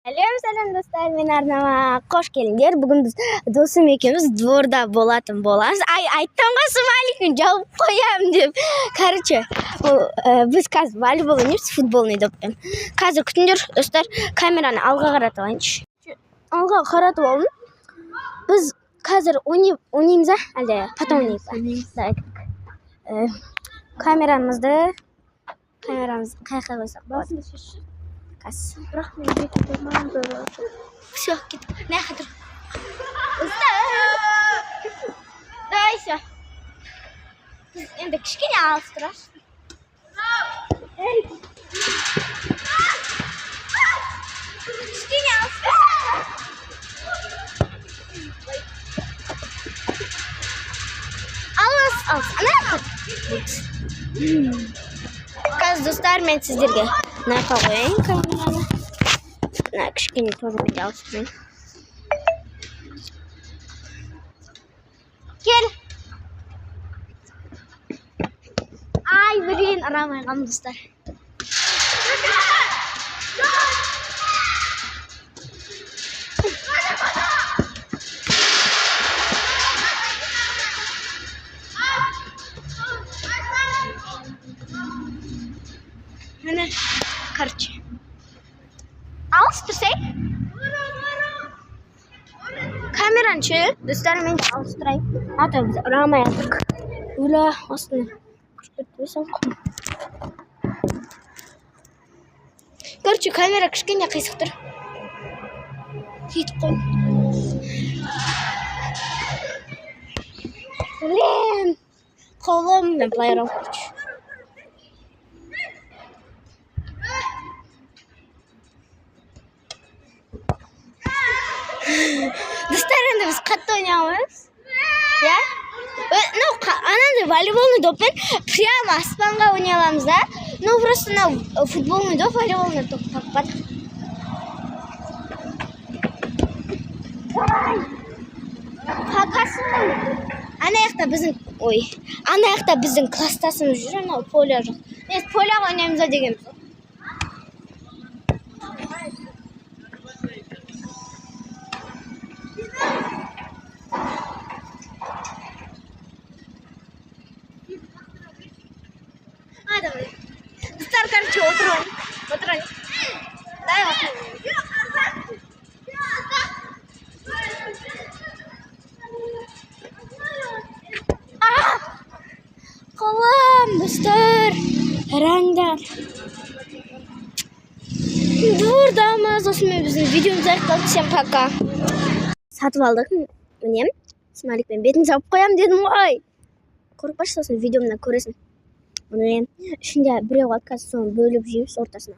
Сәлем достар, мен арнама қош келдіңдер. Бүгін біз досым екеуміз дворда болатын боламыз. Айттым ғой смайликін жауып қоямын деп. Короче, біз қазір волейбол ойнаймыз футболный доппен. Қазір күтіңдер достар, камераны алға қаратып алайыншы. Алға қаратып алын. Біз қазір ойнаймыз, әлде потом ойнаймыз. Камерамызды қайқа қойсақ болады. Бірақ мен жетіп болмайын бөліп. Все, кет. Не қадыр. Давай, все. Біз енді кішкене алыстыраш. Кішкене алыстыраш. Алыс. Ана қадыр. Қазір достар, мен сіздерге найқа қойайын камераны. Кішкене тоже мен алыстырайын. Кел. Ай, блин, арамай қалдым достар. Міне, короче. Алыстырсай. Камераны ше, достар, мен алыстырайын. Ата біз арамай атық. Ула, астына. Күшкіртпесің құм. Короче, камера кішкене қисықтыр. Сөйтіп қой. Блин. Қолым мен плайером короче. Достар, енді біз қатты ойнауымыз. Я? Анандай волейболный доппен прямо аспанға ойнай аламыз да. Ну, просто футболный доп, волейболный доп таппадық. Қақасын. Ана яқта біздің кластасымыз жүр, анау поля жоқ. Мен поляға ойнаймыз дегенбіз. Давай. Достар, короче, отырайын. Дай отырайын. Қалам, достар. Раңдар. Дұрдамыз. Осымен біздің видеомыз аяқталды. Всем пока. Сатып алдық. Міне, смайликпен бетін жауып қоям дедім ғой. Қорықпашы, сосын видеомда көресің. Міне, ішінде біреу қалды, соны бөліп жейміз ортасына.